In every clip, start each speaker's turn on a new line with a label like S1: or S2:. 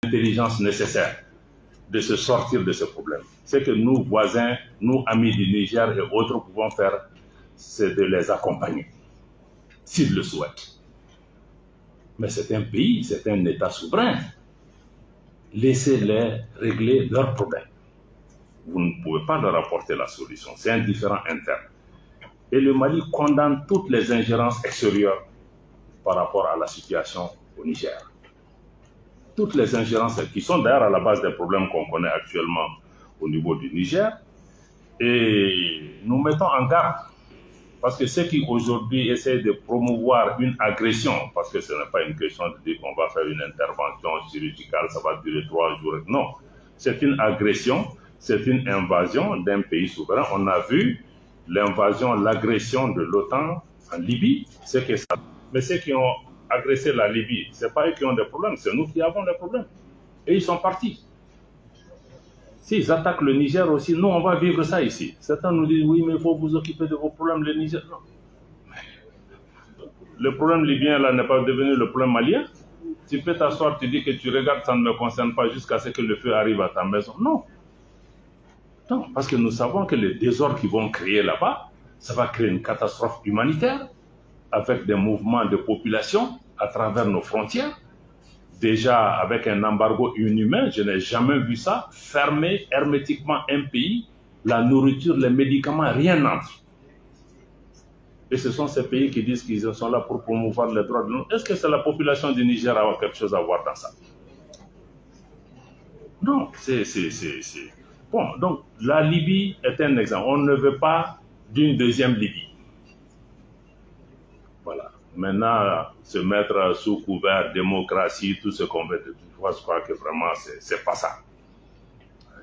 S1: l'intelligence nécessaire de se sortir de ce problème. Ce que nous, voisins, nous, amis du Niger et autres, pouvons faire, c'est de les accompagner, s'ils le souhaitent. Mais c'est un pays, c'est un État souverain. Laissez-les régler leurs problèmes. Vous ne pouvez pas leur apporter la solution. C'est un différend interne. Et le Mali condamne toutes les ingérences extérieures par rapport à la situation au Niger. Toutes les ingérences qui sont d'ailleurs à la base des problèmes qu'on connaît actuellement au niveau du Niger. Et nous mettons en garde, parce que ceux qui aujourd'hui essaient de promouvoir une agression, parce que ce n'est pas une question de dire qu'on va faire une intervention chirurgicale, ça va durer 3 jours. Non, c'est une agression, c'est une invasion d'un pays souverain. On a vu l'invasion, l'agression de l'OTAN en Libye, c'est que ça. Mais ceux qui ont agressé la Libye, ce n'est pas eux qui ont des problèmes, c'est nous qui avons des problèmes. Et ils sont partis. S'ils attaquent le Niger aussi, nous, on va vivre ça ici. Certains nous disent, oui, mais il faut vous occuper de vos problèmes, le Niger. Non. Le problème libyen, là, n'est pas devenu le problème malien. Tu peux t'asseoir, tu dis que tu regardes, ça ne me concerne pas jusqu'à ce que le feu arrive à ta maison. Non. Non, parce que nous savons que les désordres qu'ils vont créer là-bas, ça va créer une catastrophe humanitaire avec des mouvements de population à travers nos frontières. Déjà, avec un embargo inhumain, je n'ai jamais vu ça, fermer hermétiquement un pays, la nourriture, les médicaments, rien n'entre. Et ce sont ces pays qui disent qu'ils sont là pour promouvoir les droits de l'homme. Est-ce que c'est la population du Niger qui a quelque chose à voir dans ça? Non, c'est... Bon, donc, la Libye est un exemple. On ne veut pas d'une deuxième Libye. Voilà. Maintenant, se mettre sous couvert démocratie, tout ce qu'on veut, je crois que vraiment, c'est pas ça.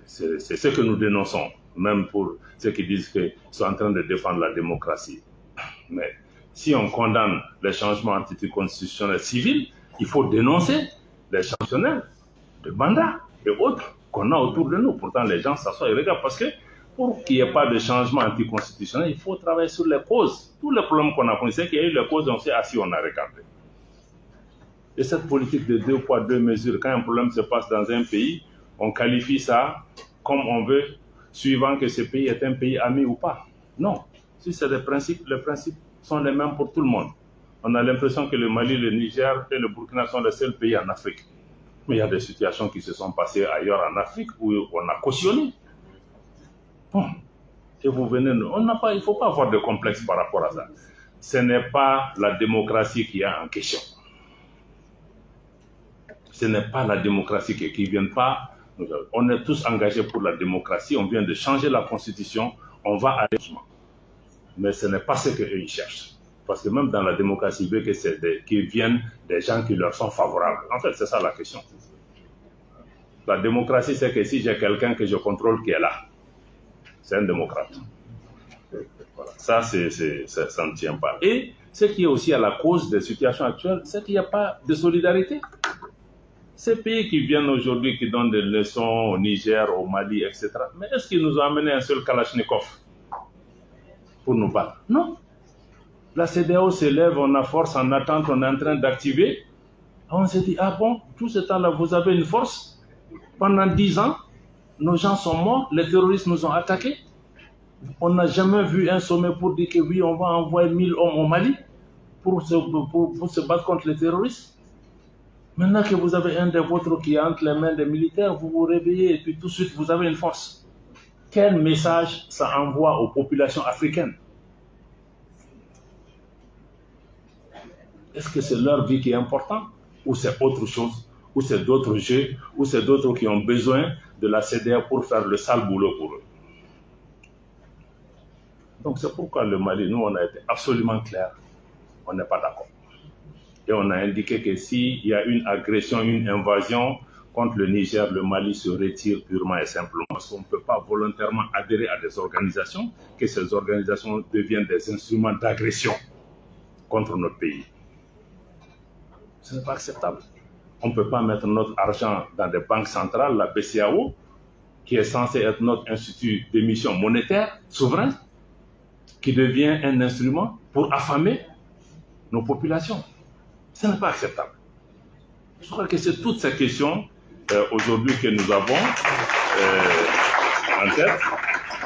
S1: C'est ce que nous dénonçons, même pour ceux qui disent qu'ils sont en train de défendre la démocratie. Mais si on condamne les changements anticonstitutionnels civils, il faut dénoncer les changements de mandat et autres qu'on a autour de nous. Pourtant, les gens s'assoient et regardent parce que pour qu'il n'y ait pas de changement anticonstitutionnel, il faut travailler sur les causes. Tous les problèmes qu'on a connus, c'est qu'il y a eu les causes, on s'est assis, on a regardé. Et cette politique de 2 poids, 2 mesures, quand un problème se passe dans un pays, on qualifie ça comme on veut, suivant que ce pays est un pays ami ou pas. Non. Si c'est des principes, les principes sont les mêmes pour tout le monde. On a l'impression que le Mali, le Niger et le Burkina sont les seuls pays en Afrique. Mais il y a des situations qui se sont passées ailleurs en Afrique où on a cautionné. Bon, et vous venez, il ne faut pas avoir de complexe par rapport à ça. Ce n'est pas la démocratie qui est en question. Ce n'est pas la démocratie qui ne vient pas. On est tous engagés pour la démocratie, on vient de changer la constitution, on va aller. Mais ce n'est pas ce qu'ils cherchent. Parce que même dans la démocratie, ils veulent qu'ils viennent des gens qui leur sont favorables. En fait, c'est ça la question. La démocratie, c'est que si j'ai quelqu'un que je contrôle qui est là, c'est un démocrate. Voilà. Ça ne tient pas. Et ce qui est aussi à la cause des situations actuelles, c'est qu'il n'y a pas de solidarité. Ces pays qui viennent aujourd'hui, qui donnent des leçons au Niger, au Mali, etc. Mais est-ce qu'ils nous ont amené un seul Kalachnikov pour nous battre? Non. La CEDEAO s'élève, on a force, en attente, on est en train d'activer. On s'est dit, ah bon, tout ce temps-là, vous avez une force? Pendant 10 ans, nos gens sont morts, les terroristes nous ont attaqués. On n'a jamais vu un sommet pour dire que oui, on va envoyer 1000 hommes au Mali pour se battre contre les terroristes. Maintenant que vous avez un des vôtres qui est entre les mains des militaires, vous vous réveillez et puis tout de suite, vous avez une force. Quel message ça envoie aux populations africaines? Est-ce que c'est leur vie qui est importante? Ou c'est autre chose? Ou c'est d'autres jeux? Ou c'est d'autres qui ont besoin de la CEDEAO pour faire le sale boulot pour eux? Donc c'est pourquoi le Mali, nous on a été absolument clair, on n'est pas d'accord. Et on a indiqué que s'il y a une agression, une invasion contre le Niger, le Mali se retire purement et simplement. Parce qu'on ne peut pas volontairement adhérer à des organisations, que ces organisations deviennent des instruments d'agression contre notre pays. Ce n'est pas acceptable. On ne peut pas mettre notre argent dans des banques centrales, la BCEAO, qui est censée être notre institut d'émission monétaire souverain, qui devient un instrument pour affamer nos populations. Ce n'est pas acceptable. Je crois que c'est toutes ces questions aujourd'hui que nous avons en tête.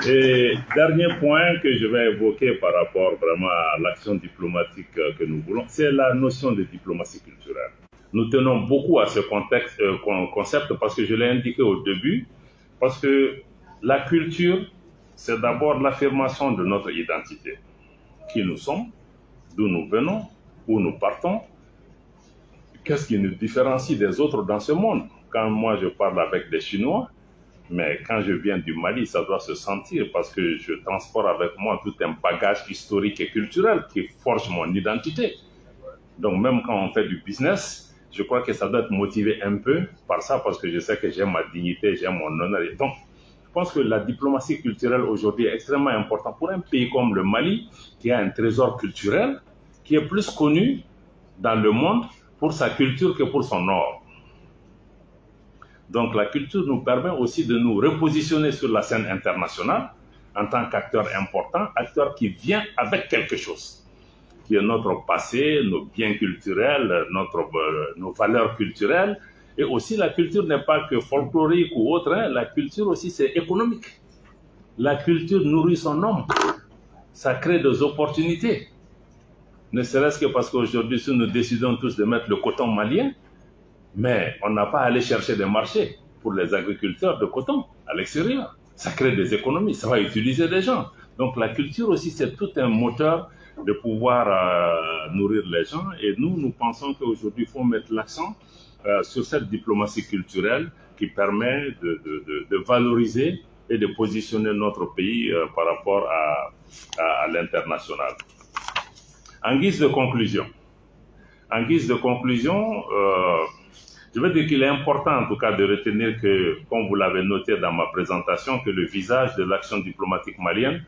S1: Et dernier point que je vais évoquer par rapport vraiment à l'action diplomatique que nous voulons, c'est la notion de diplomatie culturelle. Nous tenons beaucoup à ce concept parce que je l'ai indiqué au début, parce que la culture, c'est d'abord l'affirmation de notre identité. Qui nous sommes, d'où nous venons, où nous partons, qu'est-ce qui nous différencie des autres dans ce monde. Quand moi je parle avec des Chinois, mais quand je viens du Mali, ça doit se sentir parce que je transporte avec moi tout un bagage historique et culturel qui forge mon identité. Donc même quand on fait du business, je crois que ça doit être motivé un peu par ça parce que je sais que j'ai ma dignité, j'ai mon honneur. Et donc, je pense que la diplomatie culturelle aujourd'hui est extrêmement importante pour un pays comme le Mali, qui a un trésor culturel, qui est plus connu dans le monde pour sa culture que pour son or. Donc la culture nous permet aussi de nous repositionner sur la scène internationale en tant qu'acteur important, acteur qui vient avec quelque chose, qui est notre passé, nos biens culturels, nos valeurs culturelles. Et aussi la culture n'est pas que folklorique ou autre, hein. La culture aussi c'est économique. La culture nourrit son homme, ça crée des opportunités. Ne serait-ce que parce qu'aujourd'hui, si nous décidons tous de mettre le coton malien, mais on n'a pas à aller chercher des marchés pour les agriculteurs de coton à l'extérieur. Ça crée des économies, ça va utiliser des gens. Donc la culture aussi, c'est tout un moteur de pouvoir nourrir les gens. Et nous pensons qu'aujourd'hui, il faut mettre l'accent sur cette diplomatie culturelle qui permet de valoriser et de positionner notre pays par rapport à l'international. En guise de conclusion, je veux dire qu'il est important en tout cas de retenir que, comme vous l'avez noté dans ma présentation, que le visage de l'action diplomatique malienne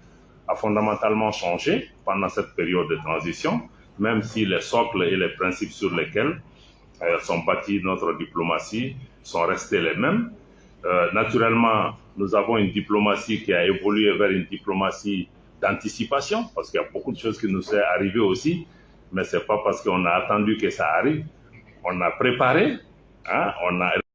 S1: a fondamentalement changé pendant cette période de transition, même si les socles et les principes sur lesquels sont bâtis notre diplomatie sont restés les mêmes. Naturellement, nous avons une diplomatie qui a évolué vers une diplomatie d'anticipation, parce qu'il y a beaucoup de choses qui nous sont arrivées aussi, mais ce n'est pas parce qu'on a attendu que ça arrive. On a préparé, hein, on a